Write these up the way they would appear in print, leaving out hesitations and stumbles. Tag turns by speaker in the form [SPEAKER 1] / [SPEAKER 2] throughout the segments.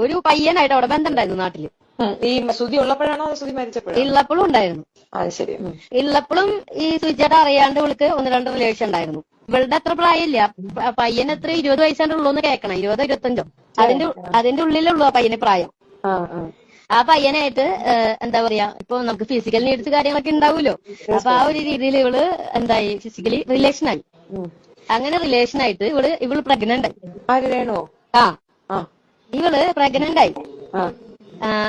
[SPEAKER 1] ഒരു പയ്യനായിട്ട് അവിടെ ബന്ധമുണ്ടായിരുന്നു നാട്ടില്.
[SPEAKER 2] ഈ ശ്രുതി ഉള്ളപ്പോഴാണോ ശ്രുതി മരിച്ചപ്പോഴാണോ?
[SPEAKER 1] ഉള്ളപ്പോഴും ഉണ്ടായിരുന്നു.
[SPEAKER 2] അത് ശരി.
[SPEAKER 1] ഉള്ളപ്പോഴും ഈ സുചേട്ട അറിയാണ്ട് ഇവൾക്ക് 1-2 റിലേഷൻ ഉണ്ടായിരുന്നു. ഇവളുടെ അത്ര പ്രായമില്ല. പയ്യന് എത്ര 20 വയസ്സാണ്ട് ഉള്ളൂന്ന് കേൾക്കണം, 20 25. അതിന്റെ ഉള്ളിലുള്ളൂ ആ പയ്യന് പ്രായം. ആ പയ്യനായിട്ട് എന്താ പറയാ, ഇപ്പൊ നമുക്ക് ഫിസിക്കൽ നീഡ്സ് കാര്യങ്ങളൊക്കെ ഉണ്ടാവുമല്ലോ. അപ്പൊ ആ ഒരു രീതിയിൽ ഇവള് എന്തായി, ഫിസിക്കലി റിലേഷനായി. അങ്ങനെ റിലേഷനായിട്ട് ഇവള് പ്രഗ്നന്റ് ആയി. ഇവള് പ്രഗ്നന്റ് ആയി.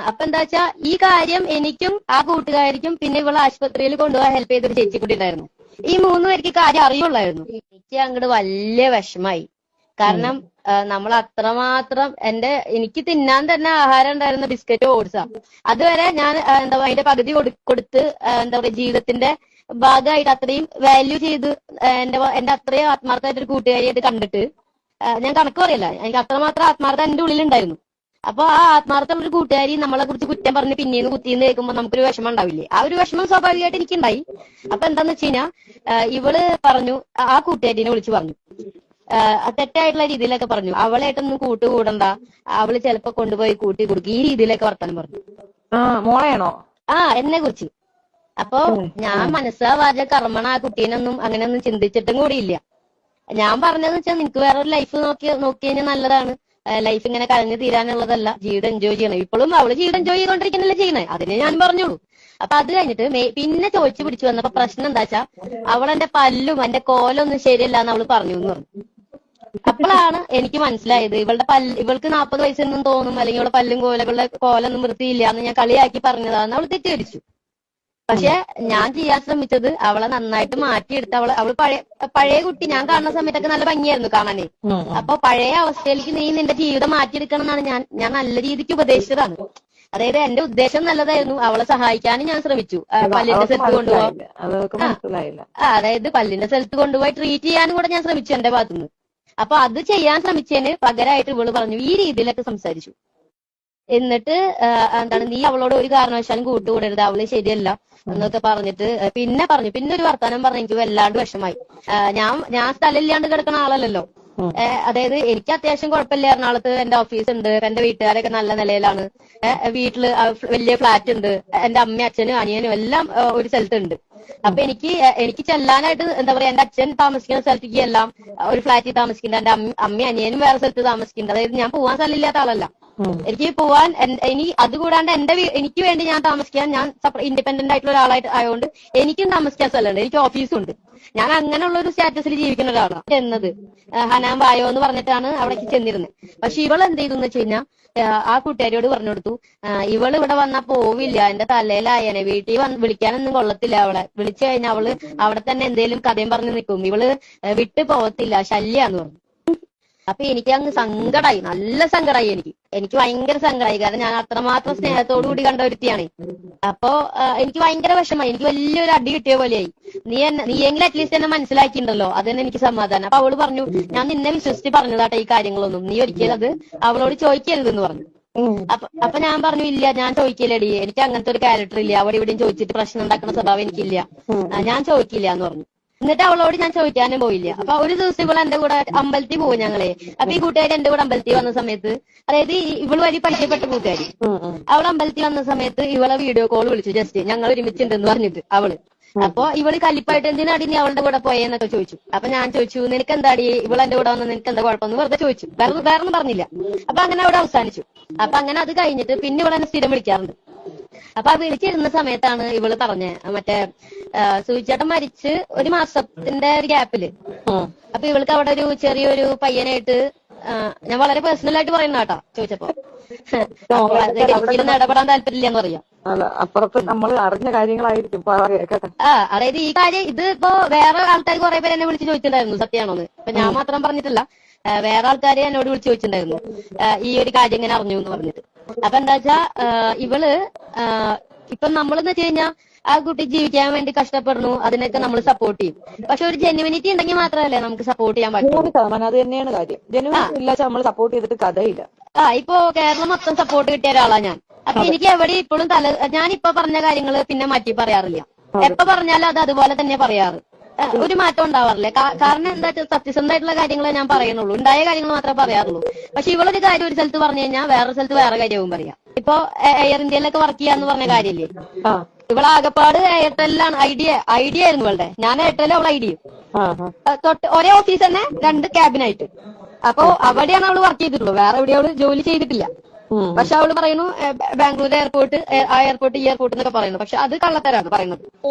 [SPEAKER 1] അപ്പൊ എന്താ വെച്ചാ, ഈ കാര്യം എനിക്കും ആ കൂട്ടുകാരിക്കും പിന്നെ ഇവള് ആശുപത്രിയിൽ കൊണ്ടുപോകാൻ ഹെൽപ്പ് ചെയ്തൊരു ചേച്ചി കൂടി ഉണ്ടായിരുന്നു. ഈ 3 പേർക്ക് കാര്യം അറിയുള്ളായിരുന്നു. എനിക്ക് അങ്ങോട്ട് വലിയ വിഷമായി. കാരണം നമ്മൾ അത്രമാത്രം എനിക്ക് തിന്നാൻ തന്നെ ആഹാരം ഉണ്ടായിരുന്ന ബിസ്ക്കറ്റ് ഓട്സാ. അതുവരെ ഞാൻ അതിന്റെ പകുതി കൊടുത്ത് എന്താ പറയാ, ജീവിതത്തിന്റെ ഭാഗമായിട്ട് അത്രയും വാല്യൂ ചെയ്ത് എന്റെ അത്രയും ആത്മാർത്ഥമായിട്ടൊരു കൂട്ടുകാരിയായിട്ട് കണ്ടിട്ട് ഞാൻ കണക്ക് പറയല്ല, എനിക്ക് അത്രമാത്രം ആത്മാർത്ഥം എന്റെ ഉള്ളിലുണ്ടായിരുന്നു. അപ്പൊ ആ ആത്മാർത്ഥമുള്ള ഒരു കൂട്ടുകാരി നമ്മളെ കുറിച്ച് കുറ്റം പറഞ്ഞ് പിന്നീന്ന് കുത്തിന്ന് കേൾക്കുമ്പോൾ നമുക്കൊരു വിഷമം ഉണ്ടാവില്ലേ? ആ ഒരു വിഷമം സ്വാഭാവികമായിട്ട് എനിക്കുണ്ടായി. അപ്പൊ എന്താന്ന് വെച്ച് കഴിഞ്ഞാൽ, ഇവള് പറഞ്ഞു, ആ കൂട്ടുകാരിനെ വിളിച്ചു പറഞ്ഞു, തെറ്റായിട്ടുള്ള രീതിയിലൊക്കെ പറഞ്ഞു, അവളായിട്ടൊന്നും കൂട്ടുകൂടണ്ട, അവള് ചിലപ്പോ കൊണ്ടുപോയി കൂട്ടി കൊടുക്കും, ഈ രീതിയിലൊക്കെ വർത്താനം പറഞ്ഞു.
[SPEAKER 2] മോളെയാണോ?
[SPEAKER 1] എന്നെ കുറിച്ച്. അപ്പൊ ഞാൻ മനസ്സാ വാച കർമ്മണ ആ കുട്ടീനൊന്നും അങ്ങനെയൊന്നും ചിന്തിച്ചിട്ടും കൂടിയില്ല. ഞാൻ പറഞ്ഞതെന്ന് വെച്ചാൽ, നിനക്ക് വേറൊരു ലൈഫ് നോക്കി കഴിഞ്ഞാൽ നല്ലതാണ്. ലൈഫ് ഇങ്ങനെ കഴിഞ്ഞു തീരാനുള്ളതല്ല, ജീവിതം എൻജോയ് ചെയ്യണം. ഇപ്പോഴും അവള് ജീവിതം എൻജോയ് ചെയ്തോണ്ടിരിക്കുന്നല്ലേ ചെയ്യണേ, അതിനെ ഞാൻ പറഞ്ഞോളൂ. അപ്പൊ അത് കഴിഞ്ഞിട്ട് പിന്നെ ചോദിച്ചു പിടിച്ചു വന്നപ്പോ പ്രശ്നം എന്താ വെച്ചാ, അവളെന്റെ പല്ലും എന്റെ കോലൊന്നും ശരിയല്ല എന്ന് അവള് പറഞ്ഞു എന്ന് പറഞ്ഞു. അപ്പോഴാണ് എനിക്ക് മനസ്സിലായത്, ഇവൾക്ക് 40 വയസ്സെന്നും തോന്നും, അല്ലെങ്കിൽ അവളുടെ പല്ലും കോലൊന്നും വൃത്തിയില്ല എന്ന് ഞാൻ കളിയാക്കി പറഞ്ഞതാന്ന് അവള് തെറ്റിദ്ധരിച്ചു. പക്ഷെ ഞാൻ ചെയ്യാൻ ശ്രമിച്ചത് അവളെ നന്നായിട്ട് മാറ്റിയെടുത്ത് അവള് പഴയ കുട്ടി ഞാൻ കാണുന്ന സമയത്തൊക്കെ നല്ല ഭംഗിയായിരുന്നു കാണാനേ. അപ്പൊ പഴയ അവസ്ഥയിലേക്ക് നീ നിന്റെ ജീവിതം മാറ്റിയെടുക്കണം എന്നാണ് ഞാൻ നല്ല രീതിക്ക് ഉപദേശിച്ചതാണ്. അതായത് എന്റെ ഉദ്ദേശം നല്ലതായിരുന്നു, അവളെ സഹായിക്കാനും ഞാൻ ശ്രമിച്ചു. പല്ലിന്റെ സ്ഥലത്ത് കൊണ്ടുപോകാൻ, അതായത് പല്ലിന്റെ സ്ഥലത്ത് കൊണ്ടുപോയി ട്രീറ്റ് ചെയ്യാനും കൂടെ ഞാൻ ശ്രമിച്ചു എന്റെ ഭാഗത്തുനിന്ന്. അപ്പൊ അത് ചെയ്യാൻ ശ്രമിച്ചതിന് പകരമായിട്ട് ഇവള് പറഞ്ഞു, ഈ രീതിയിലൊക്കെ സംസാരിച്ചു. എന്നിട്ട് നീ അവളോട് ഒരു കാരണവശാലും കൂട്ടുകൂടരുത്, അവള് ശരിയല്ല എന്നൊക്കെ പറഞ്ഞിട്ട് പിന്നെ ഒരു വർത്താനം പറഞ്ഞ് എനിക്ക് വല്ലാണ്ട് വിഷമായി. ഞാൻ സ്ഥലമില്ലാണ്ട് കിടക്കുന്ന ആളല്ലല്ലോ. അതായത് എനിക്ക് അത്യാവശ്യം കുഴപ്പമില്ല, എറണാകുളത്ത് എന്റെ ഓഫീസ് ഉണ്ട്, എന്റെ വീട്ടുകാരൊക്കെ നല്ല നിലയിലാണ്, വീട്ടില് വലിയ ഫ്ലാറ്റ് ഉണ്ട്, എന്റെ അമ്മയും അച്ഛനും അനിയനും എല്ലാം ഒരു സ്ഥലത്തുണ്ട്. അപ്പൊ എനിക്ക് ചെല്ലാനായിട്ട് എന്താ പറയാ, എന്റെ അച്ഛൻ താമസിക്കുന്ന സ്ഥലത്തേക്ക് എല്ലാം ഒരു ഫ്ലാറ്റിൽ താമസിക്കുന്നുണ്ട്, എന്റെ അമ്മയും അനിയനും വേറെ സ്ഥലത്ത് താമസിക്കുന്നുണ്ട്. അതായത് ഞാൻ പോവാൻ സ്ഥലമില്ലാത്ത ആളല്ല. എനിക്ക് പോവാൻ അതുകൂടാണ്ട് എനിക്ക് വേണ്ടി ഞാൻ താമസിക്കാൻ, ഞാൻ ഇൻഡിപെൻഡന്റ് ആയിട്ടുള്ള ഒരാളായിട്ട് ആയതുകൊണ്ട് എനിക്കും താമസിക്കാൻ സ്ഥലമുണ്ട്, എനിക്ക് ഓഫീസും ഉണ്ട്. ഞാൻ അങ്ങനെയുള്ള ഒരു സ്റ്റാറ്റസിൽ ജീവിക്കുന്ന ഒരാളാണ്. ചെന്നത് ഹനാൻ വായോ എന്ന് പറഞ്ഞിട്ടാണ് അവിടേക്ക് ചെന്നിരുന്നത്. പക്ഷെ ഇവൾ എന്ത് ചെയ്തു എന്ന് വെച്ച് കഴിഞ്ഞാൽ, ആ കൂട്ടുകാരിയോട് പറഞ്ഞു കൊടുത്തു, ഇവള് ഇവിടെ വന്നാ പോവില്ല, എന്റെ തലയിലായനെ, വീട്ടിൽ വിളിക്കാനൊന്നും കൊള്ളത്തില്ല, അവളെ വിളിച്ചു കഴിഞ്ഞാൽ അവള് അവിടെ തന്നെ എന്തേലും കഥയും പറഞ്ഞു നിൽക്കും, ഇവള് വിട്ടു പോകത്തില്ല, ശല്യാന്ന് പറഞ്ഞു. അപ്പൊ എനിക്ക് അങ്ങ് സങ്കടമായി, നല്ല സങ്കടമായി. എനിക്ക് ഭയങ്കര സങ്കടമായി, കാരണം ഞാൻ അത്രമാത്രം സ്നേഹത്തോടു കൂടി കണ്ട ഒരുത്തിയാണ്. അപ്പൊ എനിക്ക് ഭയങ്കര വിഷമായി, എനിക്ക് വലിയൊരു അടി കിട്ടിയ പോലെയായി. നീയെങ്കിലും അറ്റ്ലീസ്റ്റ് എന്നെ മനസ്സിലാക്കിയിട്ടുണ്ടല്ലോ, അത് തന്നെ എനിക്ക് സമാധാനം. അപ്പൊ അവള് പറഞ്ഞു, ഞാൻ നിന്നെ വിശ്വസിച്ച് പറഞ്ഞതാട്ടെ ഈ കാര്യങ്ങളൊന്നും, നീ ഒരിക്കലും അത് അവളോട് ചോദിക്കരുതെന്ന് പറഞ്ഞു. അപ്പൊ ഞാൻ പറഞ്ഞു, ഇല്ല ഞാൻ ചോദിക്കില്ലടി, എനിക്ക് അങ്ങനത്തെ ഒരു ക്യാരക്ടർ ഇല്ല, അവിടെ ഇവിടെയും ചോദിച്ചിട്ട് പ്രശ്നം ഉണ്ടാക്കുന്ന സ്വഭാവം എനിക്കില്ല, ഞാൻ ചോദിക്കില്ല എന്ന് പറഞ്ഞു. എന്നിട്ട് അവളോട് ഞാൻ ചോദിക്കാനും പോയില്ല. അപ്പൊ ഒരു ദിവസം ഇവൾ എന്റെ കൂടെ അമ്പലത്തിൽ പോകും ഞങ്ങളെ. അപ്പൊ ഈ കൂട്ടുകാരി എന്റെ കൂടെ അമ്പലത്തിൽ വന്ന സമയത്ത്, അതായത് ഇവള് വഴി പരിചയപ്പെട്ട കൂട്ടുകാരി, അവൾ അമ്പലത്തിൽ വന്ന സമയത്ത് ഇവളെ വീഡിയോ കോൾ വിളിച്ചു, ജസ്റ്റ് ഞങ്ങൾ ഒരുമിച്ചുണ്ടെന്ന് പറഞ്ഞിട്ട് അവള്. അപ്പൊ ഇവള് കലിപ്പായിട്ട് എന്തിനാടി നീ അവളുടെ കൂടെ പോയെന്നൊക്കെ ചോദിച്ചു. അപ്പൊ ഞാൻ ചോദിച്ചു, നിനക്ക് എന്താടി ഇവൾ എന്റെ കൂടെ വന്ന് നിനക്ക് എന്താ കുഴപ്പമെന്ന് വെറുതെ ചോദിച്ചു, വേറൊന്നും പറഞ്ഞില്ല. അപ്പൊ അങ്ങനെ അവിടെ അവസാനിച്ചു. അപ്പൊ അങ്ങനെ അത് കഴിഞ്ഞിട്ട് പിന്നെ ഇവളെന്നെ സ്ഥിരം വിളിക്കാറുണ്ട്. അപ്പൊ ആ വിളിച്ചിരുന്ന സമയത്താണ് ഇവള് പറഞ്ഞേ, മറ്റേ സൂചിച്ചേട്ടൻ മരിച്ച് 1 മാസത്തിന്റെ ഒരു ഗ്യാപ്പില് അപ്പൊ ഇവൾക്ക് അവിടെ ഒരു ചെറിയൊരു പയ്യനായിട്ട്, ഞാൻ വളരെ പേഴ്സണൽ ആയിട്ട് പറയുന്ന കേട്ടാ ചോദിച്ചപ്പോ, എനിക്കൊന്നും ഇടപെടാൻ താല്പര്യമില്ലെന്ന് പറയാം.
[SPEAKER 2] അപ്പുറത്ത് നമ്മൾ അറിഞ്ഞ കാര്യങ്ങളായിരിക്കും.
[SPEAKER 1] അതായത് ഈ കാര്യം ഇത് ഇപ്പോ വേറെ ആൾക്കാർ കുറെ പേര് എന്നെ വിളിച്ച് ചോദിച്ചിട്ടുണ്ടായിരുന്നു സത്യമാണോന്ന്. ഇപ്പൊ ഞാൻ മാത്രം പറഞ്ഞിട്ടില്ല, വേറെ ആൾക്കാര് എന്നോട് വിളിച്ച് ചോദിച്ചിട്ടുണ്ടായിരുന്നു ഈ ഒരു കാര്യം ഇങ്ങനെ അറിഞ്ഞു എന്ന് പറഞ്ഞിട്ട്. അപ്പൊ എന്താ വെച്ചാ, ഇവള് ഇപ്പൊ നമ്മളെന്ന് വെച്ച് കഴിഞ്ഞാൽ ആ കുട്ടി ജീവിക്കാൻ വേണ്ടി കഷ്ടപ്പെടുന്നു, അതിനൊക്കെ നമ്മൾ സപ്പോർട്ട് ചെയ്യും. പക്ഷെ ഒരു ജെന്യുവിനിറ്റി ഉണ്ടെങ്കിൽ മാത്രമല്ലേ നമുക്ക് സപ്പോർട്ട് ചെയ്യാൻ പറ്റുള്ളൂ.
[SPEAKER 2] അത് തന്നെയാണ് കാര്യം. ജെന്യുവിനിറ്റി ഇല്ലാതെ നമ്മൾ സപ്പോർട്ട് ചെയ്തിട്ട് കഥയില്ല.
[SPEAKER 1] ഇപ്പൊ കേരളം മൊത്തം സപ്പോർട്ട് കിട്ടിയ ഒരാളാ ഞാൻ. അപ്പൊ എനിക്ക് എവിടെ ഇപ്പോഴും ഞാനിപ്പോ പറഞ്ഞ കാര്യങ്ങള് പിന്നെ മാറ്റി പറയാറില്ല. എപ്പോ പറഞ്ഞാലും അത് അതുപോലെ തന്നെ പറയാറ്. ഒരു മാറ്റം ഉണ്ടാവാറില്ല. കാരണം എന്താ വെച്ചാൽ സത്യസന്ധമായിട്ടുള്ള കാര്യങ്ങളെ ഞാൻ പറയുന്നുള്ളൂ, ഉണ്ടായ കാര്യങ്ങൾ മാത്രമേ പറയാറുള്ളൂ. പക്ഷെ ഇവളൊരു കാര്യം ഒരു സ്ഥലത്ത് പറഞ്ഞു കഴിഞ്ഞാൽ വേറൊരു സ്ഥലത്ത് വേറെ കാര്യവും പറയാം. ഇപ്പൊ എയർ ഇന്ത്യയിലൊക്കെ വർക്ക് ചെയ്യാന്ന് പറഞ്ഞ കാര്യമില്ലേ, ഇവളാകപ്പാട് എയർടെല്ലാണ്. ഐഡിയ ആയിരുന്നു ഇവളുടെ. ഞാൻ എയർടെലും അവൾ ഐഡിയയും തൊട്ട് ഒരേ ഓഫീസ് തന്നെ 2 ക്യാബിനായിട്ട്. അപ്പൊ അവിടെയാണ് അവള് വർക്ക് ചെയ്തിട്ടുള്ളൂ, വേറെ എവിടെ അവള് ജോലി ചെയ്തിട്ടില്ല. പക്ഷെ അവള് പറയുന്നു ബാംഗ്ലൂർ എയർപോർട്ട്, ആ എയർപോർട്ട് ഈ എയർപോർട്ട് എന്നൊക്കെ പറയുന്നു. പക്ഷെ അത് കള്ളത്തരാണ് പറയുന്നത്.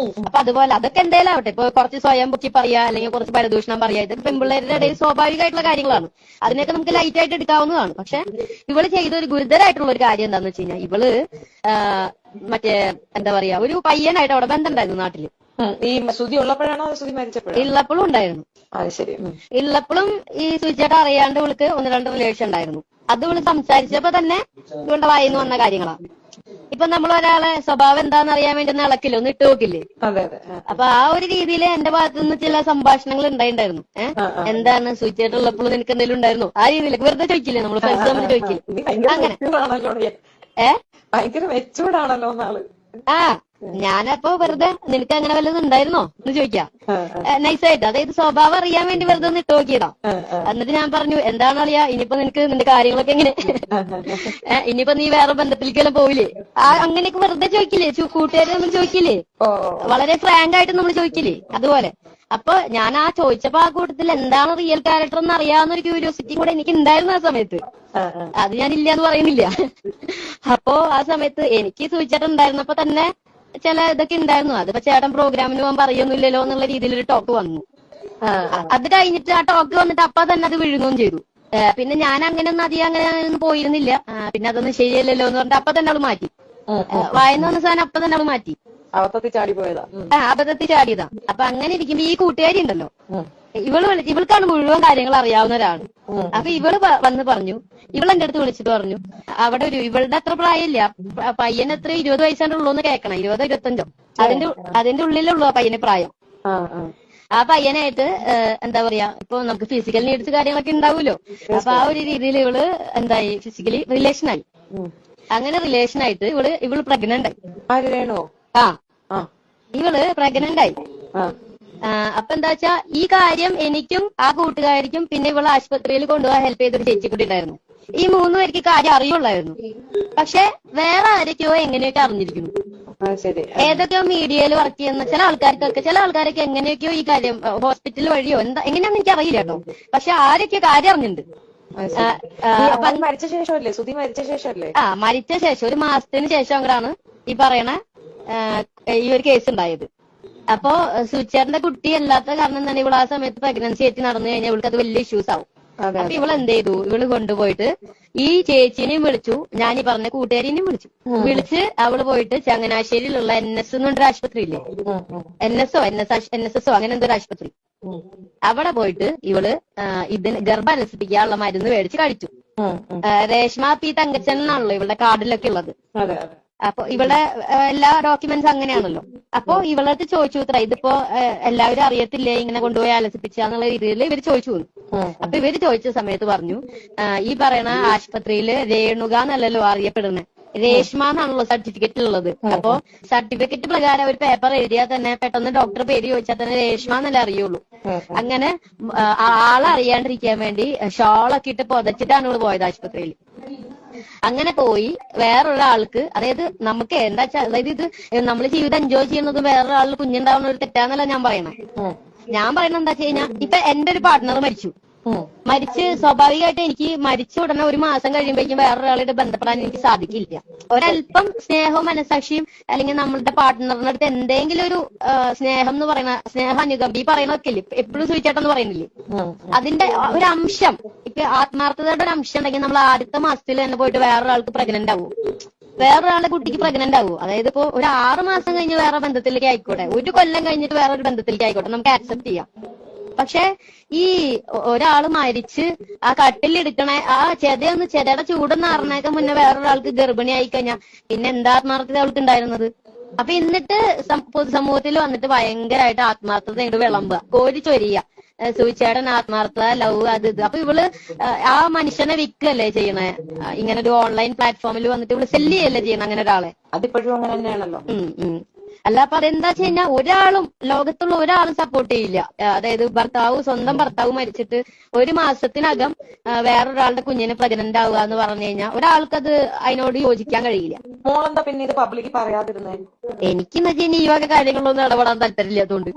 [SPEAKER 1] അപ്പൊ അതുപോലെ അതൊക്കെ എന്തായാലും ആവട്ടെ, ഇപ്പൊ കുറച്ച് സ്വയം പൊക്കി പറയാ അല്ലെങ്കിൽ കുറച്ച് പരദൂഷണം പറയാ, ഇത് പെൺപിള്ളേരുടെ ഇടയിൽ സ്വാഭാവികമായിട്ടുള്ള കാര്യങ്ങളാണ്. അതിനൊക്കെ നമുക്ക് ലൈറ്റ് ആയിട്ട് എടുക്കാവുന്നതാണ്. പക്ഷെ ഇവള് ചെയ്ത ഒരു ഗുരുതരമായിട്ടുള്ള ഒരു കാര്യം എന്താന്ന് വെച്ച് കഴിഞ്ഞാൽ, ഇവള് മറ്റേ എന്താ പറയാ ഒരു പയ്യനായിട്ട് അവിടെ ബന്ധം ഉണ്ടായിരുന്നു നാട്ടില്.
[SPEAKER 2] ഈ സുധി ഉള്ളപ്പോഴാണോ സുധി മരിച്ചപ്പോഴാണോ?
[SPEAKER 1] ഉള്ളപ്പോഴും ഉണ്ടായിരുന്നു.
[SPEAKER 2] ശരി.
[SPEAKER 1] ഉള്ളപ്പോഴും ഈ സുചേട്ട അറിയാണ്ട് ഇവൾക്ക് 1-2 റിലേഷൻ ഉണ്ടായിരുന്നു. അത് ഇവള് സംസാരിച്ചപ്പോ തന്നെ ഇവളുടെ വായിന്ന് വന്ന കാര്യങ്ങളാണ്. ഇപ്പൊ നമ്മൾ ഒരാളെ സ്വഭാവം എന്താണെന്ന് അറിയാൻ വേണ്ടി ഒന്ന് ഇളക്കില്ലേ, ഒന്ന് ഇട്ട് നോക്കില്ലേ. അപ്പൊ ആ ഒരു രീതിയിൽ എന്റെ ഭാഗത്തു നിന്ന് ചില സംഭാഷണങ്ങൾ ഉണ്ടായിരുന്നു. എന്താണ് സുചേട്ടുള്ളപ്പോൾ നിനക്ക് എന്തെങ്കിലും ഉണ്ടായിരുന്നു, ആ രീതിയിലേക്ക് വെറുതെ ചോദിക്കില്ലേ, നമ്മള് ഫ്രണ്ട്സ് തമ്മിൽ ചോദിക്കില്ലേ അങ്ങനെ.
[SPEAKER 2] ഭയങ്കര മെച്ചൂർഡാണല്ലോ നാള്.
[SPEAKER 1] ഞാനപ്പോ വെറുതെ നിനക്ക് അങ്ങനെ വല്ലതും ഉണ്ടായിരുന്നോ എന്ന് ചോദിക്കാം നൈസായിട്ട്. അതായത് സ്വഭാവം അറിയാൻ വേണ്ടി വെറുതെ ഒന്ന് ഇട്ട് നോക്കിയതാ. എന്നിട്ട് ഞാൻ പറഞ്ഞു, എന്താണ് അറിയാ ഇനിയിപ്പോ നിന്റെ കാര്യങ്ങളൊക്കെ എങ്ങനെ, ഇനിയിപ്പോ നീ വേറെ ബന്ധത്തിലേക്കെല്ലാം പോവില്ലേ, അങ്ങനെയൊക്കെ വെറുതെ ചോദിക്കില്ലേ, കൂട്ടുകാരെ നമ്മൾ ചോദിക്കില്ലേ, വളരെ ഫ്രാങ്ക് ആയിട്ട് നമ്മൾ ചോദിക്കില്ലേ, അതുപോലെ. അപ്പൊ ഞാൻ ആ ചോദിച്ചപ്പോ ആ കൂട്ടത്തിൽ എന്താണ് റിയൽ ക്യാരക്ടർ എന്ന് അറിയാവുന്ന ഒരു ക്യൂരിയോസിറ്റി കൂടെ എനിക്ക് ഉണ്ടായിരുന്നു ആ സമയത്ത്. അത് ഞാൻ ഇല്ലാന്ന് പറയുന്നില്ല. അപ്പോ ആ സമയത്ത് എനിക്ക് സൂചിച്ചിട്ടുണ്ടായിരുന്നപ്പോ തന്നെ ചില ഇതൊക്കെ ഉണ്ടായിരുന്നു. അതിപ്പോ ചേട്ടൻ പ്രോഗ്രാമിന് പോകാൻ പറയൊന്നുമില്ലല്ലോ എന്നുള്ള രീതിയിലൊരു ടോക്ക് വന്നു. അത് കഴിഞ്ഞിട്ട് ആ ടോക്ക് വന്നിട്ട് അപ്പൊ തന്നെ അത് വിഴുങ്ങുകയും ചെയ്തു. പിന്നെ ഞാൻ അങ്ങനെ ഒന്നും പോയിരുന്നില്ല. പിന്നെ അതൊന്നും ശരിയല്ലല്ലോ എന്ന് പറഞ്ഞിട്ട് അപ്പൊ തന്നെ അവള് മാറ്റി. വായന വന്ന സാധനം അപ്പൊ തന്നെ അവള് മാറ്റി.
[SPEAKER 2] അബദ്ധത്തിൽ ചാടി പോയതാ.
[SPEAKER 1] അബദ്ധത്തിൽ ചാടിയതാ. അപ്പൊ അങ്ങനെ ഇരിക്കുമ്പോ ഈ കൂട്ടുകാരി ഉണ്ടല്ലോ, ഇവൾക്കാണ് മുഴുവൻ കാര്യങ്ങൾ അറിയാവുന്ന ഒരാള്. അപ്പൊ ഇവള് വന്ന് പറഞ്ഞു, ഇവളെന്റെ അടുത്ത് വിളിച്ചിട്ട് പറഞ്ഞു, അവിടെ ഇവളുടെ അത്ര പ്രായമില്ല, പയ്യന് എത്ര 20 വയസ്സാണ്ടുള്ളൂ എന്ന് കേൾക്കണം, 20-25 അതിന്റെ ഉള്ളിലുള്ളൂ ആ പയ്യന് പ്രായം. ആ പയ്യനായിട്ട് എന്താ പറയാ, ഇപ്പൊ നമുക്ക് ഫിസിക്കൽ നീഡ്സ് കാര്യങ്ങളൊക്കെ ഉണ്ടാവുമല്ലോ. അപ്പൊ ആ ഒരു രീതിയിൽ ഇവള് എന്തായി, ഫിസിക്കലി റിലേഷനായി. അങ്ങനെ റിലേഷനായിട്ട് ഇവള് പ്രഗ്നന്റ് ആയി. ഇവള് പ്രഗ്നന്റ് ആയി. അപ്പൊ എന്താ വെച്ചാ ഈ കാര്യം എനിക്കും ആ കൂട്ടുകാരിക്കും പിന്നെ ഇവള് ആശുപത്രിയിൽ കൊണ്ടുപോകാൻ ഹെൽപ്പ് ചെയ്തൊരു ചേച്ചിക്കുട്ടി ഉണ്ടായിരുന്നു. ഈ 3 പേർക്ക് കാര്യം അറിയുള്ളായിരുന്നു. പക്ഷെ വേറെ ആരൊക്കെയോ എങ്ങനെയൊക്കെ അറിഞ്ഞിരിക്കുന്നു. ഏതൊക്കെയോ മീഡിയയിൽ വർക്ക് ചെയ്യുന്ന ചില ആൾക്കാരൊക്കെ എങ്ങനെയൊക്കെയോ ഈ കാര്യം ഹോസ്പിറ്റൽ വഴിയോ എങ്ങനെയാണെന്ന് എനിക്ക് അറിയില്ല കേട്ടോ. പക്ഷെ ആരൊക്കെയോ കാര്യം അറിഞ്ഞിട്ടുണ്ട്.
[SPEAKER 2] മരിച്ച ശേഷമല്ലേ, സുധി മരിച്ച ശേഷമല്ലേ?
[SPEAKER 1] മരിച്ച ശേഷം 1 മാസത്തിന് ശേഷം അങ്ങനെയാണ് ഈ പറയണ ഈ ഒരു കേസ് ഉണ്ടായത്. അപ്പോ സുചേട്ടന്റെ കുട്ടി അല്ലാത്ത കാരണം തന്നെ ഇവള് ആ സമയത്ത് പ്രഗ്നൻസി ആയിട്ട് നടന്നു കഴിഞ്ഞാൽ ഇവൾക്ക് അത് വലിയ ഇഷ്യൂസ് ആവും. അപ്പൊ ഇവള് എന്ത് ചെയ്തു, ഇവള് കൊണ്ടുപോയിട്ട് ഈ ചേച്ചിനെയും വിളിച്ചു, ഞാൻ ഈ പറഞ്ഞ കൂട്ടുകാരിനെയും വിളിച്ച് അവള് പോയിട്ട് ചങ്ങനാശ്ശേരിയിലുള്ള NS എന്നൊരു ആശുപത്രി ഇല്ലേ, NSSO അങ്ങനെ എന്തൊരു ആശുപത്രി, അവിടെ പോയിട്ട് ഇവള് ഇതിന് ഗർഭം അലസിപ്പിക്കാനുള്ള മരുന്ന് മേടിച്ച് കഴിച്ചു. രേഷ്മ പി തങ്കച്ചൻ എന്നാണല്ലോ ഇവളുടെ കാർഡിലൊക്കെ ഉള്ളത്. അപ്പൊ ഇവളുടെ എല്ലാ ഡോക്യുമെന്റ്സ് അങ്ങനെയാണല്ലോ. അപ്പൊ ഇവളടുത്ത് ചോദിച്ചു, ഇതിപ്പോ എല്ലാവരും അറിയത്തില്ലേ ഇങ്ങനെ കൊണ്ടുപോയി അലസിപ്പിച്ചാന്നുള്ള രീതിയിൽ ഇവര് ചോദിച്ചു വന്നു. അപ്പൊ ഇവര് ചോദിച്ച സമയത്ത് പറഞ്ഞു, ഈ പറയണ ആശുപത്രിയില് രേണുക എന്നല്ലല്ലോ അറിയപ്പെടുന്നത്, രേഷ്മ എന്നാണല്ലോ സർട്ടിഫിക്കറ്റ് ഉള്ളത്. അപ്പൊ സർട്ടിഫിക്കറ്റ് പ്രകാരം ഒരു പേപ്പർ എഴുതിയാൽ തന്നെ പെട്ടെന്ന് ഡോക്ടർ പേര് ചോദിച്ചാൽ തന്നെ രേഷ്മ എന്നല്ലേ അറിയുള്ളൂ. അങ്ങനെ ആളറിയാണ്ടിരിക്കാൻ വേണ്ടി ഷോളൊക്കെ ഇട്ട് പൊതച്ചിട്ടാണ് ഇവള് പോയത് ആശുപത്രിയിൽ. അങ്ങനെ പോയി വേറൊരാൾക്ക്, അതായത് നമുക്ക് എന്താ വെച്ചാൽ, അതായത് ഇത് നമ്മള് ജീവിതം എൻജോയ് ചെയ്യുന്നത് വേറൊരാളിൽ കുഞ്ഞുണ്ടാവുന്ന ഒരു തെറ്റാന്നല്ല ഞാൻ പറയണേ. ഞാൻ പറയുന്നത് എന്താ വെച്ച് കഴിഞ്ഞാൽ, ഇപ്പൊ എന്റെ ഒരു പാർട്ട്ണർ മരിച്ച് സ്വാഭാവികമായിട്ട് എനിക്ക് മരിച്ച ഉടനെ 1 മാസം കഴിയുമ്പോഴേക്കും വേറൊരാളായിട്ട് ബന്ധപ്പെടാൻ എനിക്ക് സാധിക്കില്ല. ഒരല്പം സ്നേഹവും മനസാക്ഷിയും അല്ലെങ്കിൽ നമ്മളുടെ പാർട്ട്ണറിന്റെ അടുത്ത് എന്തെങ്കിലും ഒരു സ്നേഹം എന്ന് പറയുന്ന സ്നേഹാനുകമ്പ ഈ പറയുന്നതൊക്കെ ഇല്ലേ, എപ്പോഴും സൂചിച്ചേട്ടെന്ന് പറയുന്നില്ലേ, അതിന്റെ ഒരു അംശം, ഇപ്പൊ ആത്മാർത്ഥതയുടെ ഒരു അംശം ഉണ്ടെങ്കിൽ നമ്മൾ ആദ്യത്തെ മാസത്തിൽ തന്നെ പോയിട്ട് വേറൊരാൾക്ക് പ്രഗ്നന്റ് ആവും, വേറൊരാളുടെ കുട്ടിക്ക് പ്രഗ്നന്റ് ആവും. അതായത് ഇപ്പൊ ഒരു 6 മാസം കഴിഞ്ഞ് വേറെ ബന്ധത്തിലേക്ക് ആയിക്കോട്ടെ, 1 കൊല്ലം കഴിഞ്ഞിട്ട് വേറൊരു ബന്ധത്തിലേക്ക് ആയിക്കോട്ടെ, നമുക്ക് ആക്സെപ്റ്റ് ചെയ്യാം. പക്ഷെ ഈ ഒരാള് മരിച്ച് ആ കട്ടിലെടുക്കണ ആ ചെതയുടെ ചൂടൊന്ന് അറിഞ്ഞേക്കാൻ മുന്നേ വേറൊരാൾക്ക് ഗർഭിണി ആയി കഴിഞ്ഞാൽ പിന്നെ എന്താ ആത്മാർത്ഥത അവൾക്ക് ഉണ്ടായിരുന്നത്? അപ്പൊ എന്നിട്ട് പൊതുസമൂഹത്തിൽ വന്നിട്ട് ഭയങ്കരമായിട്ട് ആത്മാർത്ഥത ഇങ്ങോട്ട് വിളമ്പുക, കോരി ചൊരിയുക, സൂചിച്ചേടൻ ആത്മാർത്ഥത, ലവ്, അത് ഇത്. അപ്പൊ ഇവള് ആ മനുഷ്യനെ വിൽക്കല്ലേ ചെയ്യണേ, ഇങ്ങനെ ഒരു ഓൺലൈൻ പ്ലാറ്റ്ഫോമിൽ വന്നിട്ട് ഇവള് സെല്ല് ചെയ്യല്ലേ ചെയ്യണം അങ്ങനെ ഒരാളെ.
[SPEAKER 2] അതിപ്പോഴും അങ്ങനെ തന്നെയാണല്ലോ.
[SPEAKER 1] അല്ല അപ്പൊ അതെന്താ വെച്ച് കഴിഞ്ഞാൽ ഒരാളും ലോകത്തുള്ള ഒരാളും സപ്പോർട്ട് ചെയ്യില്ല. അതായത് സ്വന്തം ഭർത്താവ് മരിച്ചിട്ട് ഒരു മാസത്തിനകം വേറൊരാളുടെ കുഞ്ഞിനെ പ്രഗ്നന്റ് ആവുക എന്ന് പറഞ്ഞു കഴിഞ്ഞാൽ ഒരാൾക്കത് അതിനോട് യോജിക്കാൻ കഴിയില്ല.
[SPEAKER 2] മോളെന്താ പിന്നെ ഇത് പബ്ലിക് പറയാതിരുന്നേ?
[SPEAKER 1] എനിക്കെന്ന് വെച്ച് കഴിഞ്ഞാൽ ഈ വക കാര്യങ്ങളൊന്നും ഇടപെടാൻ താല്പര്യമില്ലാത്തതുകൊണ്ട്.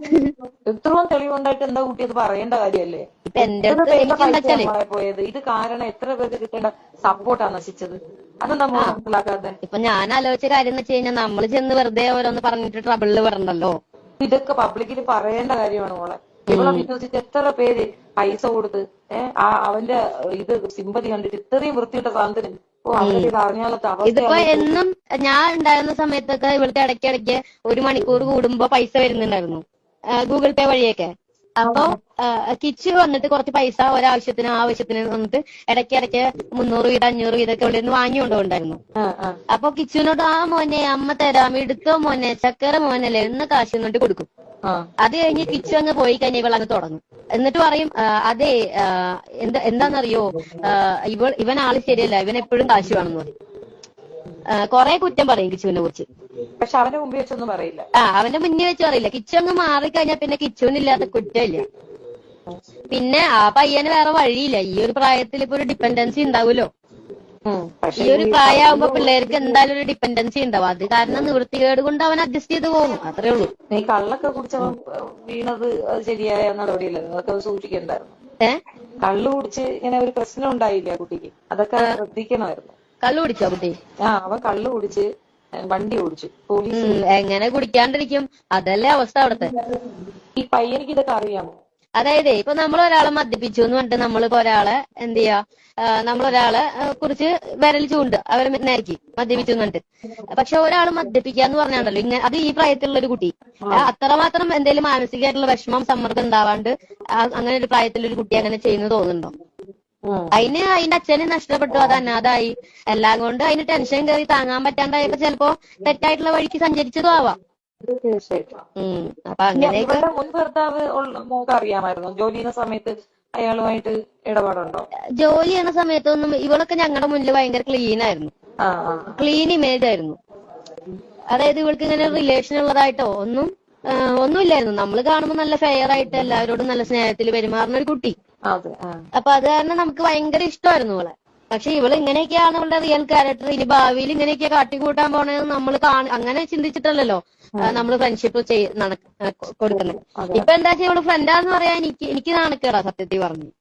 [SPEAKER 2] ഇത്രയും തെളിവുണ്ടായിട്ട് എന്താ കുട്ടി അത് പറയേണ്ട കാര്യമല്ലേ?
[SPEAKER 1] ഇപ്പൊ എന്റെ അടുത്ത് എനിക്ക് എന്താ വെച്ചാല്
[SPEAKER 2] പോയത് ഇത് കാരണം എത്ര പേർക്ക് കിട്ടേണ്ട സപ്പോർട്ടാ നശിച്ചത്? അതെന്താ മോള് മനസ്സിലാക്കാതെ?
[SPEAKER 1] ഇപ്പൊ ഞാൻ ആലോചിച്ച കാര്യം എന്ന് വെച്ച് കഴിഞ്ഞാൽ നമ്മള് ചെന്ന് വെറുതെ ഓരോന്ന് പറഞ്ഞിട്ട് ട്രബിളില് വരണ്ടല്ലോ.
[SPEAKER 2] ഇതൊക്കെ പബ്ലിക്കിൽ പറയേണ്ട കാര്യമാണ് മോളെ. ഇവിടെ വിശ്വസിച്ച് എത്ര പേര് പൈസ കൊടുത്ത് അവന്റെ ഇത് സിമ്പതി കണ്ടിട്ട് ഇത്രയും വൃത്തിയിട്ട സാധനത്തിന് അവരുടെ ഇത് അറിഞ്ഞാലത്തെ
[SPEAKER 1] ഇതിപ്പോ
[SPEAKER 2] അവസ്ഥ.
[SPEAKER 1] എന്നും ഞാൻ ഉണ്ടായിരുന്ന സമയത്തൊക്കെ ഇവിടുത്തെ ഇടയ്ക്കിടയ്ക്ക് 1 മണിക്കൂർ കൂടുമ്പോ പൈസ വരുന്നുണ്ടായിരുന്നു, ഗൂഗിൾ പേ വഴിയൊക്കെ. അപ്പൊ കിച്ചു വന്നിട്ട് കുറച്ച് പൈസ ആവശ്യത്തിന് വന്നിട്ട് ഇടയ്ക്കിടയ്ക്ക് 300 വീതം 500 വീതൊക്കെ ഇവിടെ നിന്ന് വാങ്ങി കൊണ്ടുപോണ്ടായിരുന്നു. അപ്പൊ കിച്ചുവിനോട് ആ മോനെ അമ്മ തരാം, എടുത്തോ മോനെ, ചക്കര മോനല്ലേ എന്ന് കാശ് എന്നിട്ട് കൊടുക്കും. അത് കഴിഞ്ഞ് കിച്ചു അങ്ങ് പോയി കഴിഞ്ഞ ഇവളങ്ങ് തുടങ്ങും. എന്നിട്ട് പറയും അതെ എന്താന്നറിയോ, ഇവൻ ആള് ശരിയല്ല, ഇവൻ എപ്പോഴും കാശ് വേണമെന്ന് പറയും. കൊറേ കുറ്റം പറയും കിച്ചുവിനെ കുറിച്ച്.
[SPEAKER 2] പക്ഷെ അവന്റെ മുമ്പിൽ വെച്ചൊന്നും പറയില്ല.
[SPEAKER 1] അവന്റെ മുന്നിൽ വെച്ച് പറയില്ല. കിച്ചു അങ്ങ് മാറിക്കഴിഞ്ഞാൽ പിന്നെ കിച്ചുവിനില്ലാത്ത കുറ്റമില്ല. പിന്നെ ആ പയ്യന് വേറെ വഴിയില്ല. ഈ ഒരു പ്രായത്തിൽ ഇപ്പൊ ഒരു ഡിപ്പെൻഡൻസി ഉണ്ടാവുമല്ലോ. ഈ ഒരു പ്രായമാകുമ്പോ പിള്ളേർക്ക് എന്തായാലും ഒരു ഡിപ്പെൻഡൻസി ഉണ്ടാവും. അത് കാരണം നിവൃത്തികേട് കൊണ്ട് അവൻ അഡ്ജസ്റ്റ് ചെയ്ത് പോകും, അത്രേ ഉള്ളൂ.
[SPEAKER 2] നീ കള്ളൊക്കെ കുടിച്ചവൻ വീണത് അത് ശരിയായ നടപടിയല്ലേ? അതൊക്കെ സൂക്ഷിക്കണ്ടായിരുന്നു. കള്ളു കുടിച്ച് ഇങ്ങനെ ഒരു പ്രശ്നം ഉണ്ടായില്ല കുട്ടിക്ക്, അതൊക്കെ ശ്രദ്ധിക്കണമായിരുന്നു.
[SPEAKER 1] കള്ളു കുടിച്ചോ കുട്ടി?
[SPEAKER 2] അവൻ കള്ളു കുടിച്ച് വണ്ടി ഓടിച്ചു. പോലീസ്
[SPEAKER 1] എങ്ങനെ കുടിക്കാണ്ടിരിക്കും? അതല്ലേ അവസ്ഥ അവിടുത്തെ.
[SPEAKER 2] ഈ പയ്യനിക്ക് ഇതൊക്കെ അറിയാമോ?
[SPEAKER 1] അതായത് ഇപ്പൊ നമ്മൾ ഒരാളെ മദ്യപിച്ചു എന്ന് പറഞ്ഞിട്ട് നമ്മളിപ്പോ ഒരാളെ എന്ത് ചെയ്യാ, നമ്മളൊരാളെ കുറിച്ച് വിരൽ ചൂണ്ട് അവരെ നേരക്കി മദ്യപിച്ചു എന്ന് പറഞ്ഞിട്ട്. പക്ഷെ ഒരാൾ മദ്യപിക്കാന്ന് പറഞ്ഞാണ്ടല്ലോ ഇങ്ങനെ, അത് ഈ പ്രായത്തിലുള്ള ഒരു കുട്ടി അത്രമാത്രം എന്തെങ്കിലും മാനസികമായിട്ടുള്ള വിഷമം സമ്മർദ്ദം ഉണ്ടാവാണ്ട് അങ്ങനെ ഒരു പ്രായത്തിലൊരു കുട്ടി അങ്ങനെ ചെയ്യുന്നത് തോന്നുന്നുണ്ടോ? അതിന്റെ അച്ഛനെ നഷ്ടപ്പെട്ടു, അത് അനാഥായി, എല്ലാം കൊണ്ട് അതിന് ടെൻഷൻ കയറി താങ്ങാൻ പറ്റാണ്ടായപ്പോ ചിലപ്പോ തെറ്റായിട്ടുള്ള വഴിക്ക് സഞ്ചരിച്ചതും ആവാം. അപ്പൊ അങ്ങനെയൊക്കെ.
[SPEAKER 2] മുൻ ഭർത്താവ് മോക്ക് അറിയാമായിരുന്നു? ജോലി ചെയ്യുന്ന സമയത്ത് അയാളുമായിട്ട് ഇടപാടുണ്ടോ?
[SPEAKER 1] ജോലി ചെയ്യുന്ന സമയത്തൊന്നും ഇവളൊക്കെ ഞങ്ങളുടെ മുന്നിൽ ഭയങ്കര ക്ലീൻ ആയിരുന്നു, ക്ലീൻ ഇമേജ് ആയിരുന്നു. അതായത് ഇവൾക്ക് ഇങ്ങനെ റിലേഷൻ ഉള്ളതായിട്ടോ ഒന്നുമില്ലായിരുന്നു. നമ്മള് കാണുമ്പോ നല്ല ഫെയർ ആയിട്ട് എല്ലാവരോടും നല്ല സ്നേഹത്തിൽ പെരുമാറുന്ന ഒരു കുട്ടി. അപ്പൊ അത് കാരണം നമുക്ക് ഭയങ്കര ഇഷ്ടമായിരുന്നു ഇവളെ. പക്ഷെ ഇവള് ഇങ്ങനെയൊക്കെയാണ് അവളുടെ റിയൽ ക്യാരക്ടർ, ഇനി ഭാവിയിൽ ഇങ്ങനെയൊക്കെ കാട്ടിക്കൂട്ടാൻ പോണെന്ന് നമ്മൾ അങ്ങനെ ചിന്തിച്ചിട്ടല്ലല്ലോ നമ്മള് ഫ്രണ്ട്ഷിപ്പ് കൊടുക്കുന്നത്. ഇപ്പൊ എന്താ വെച്ചാൽ ഇവള് ഫ്രണ്ടാന്ന് പറയാൻ എനിക്ക് നാണക്കേടാ സത്യത്തിൽ പറഞ്ഞു.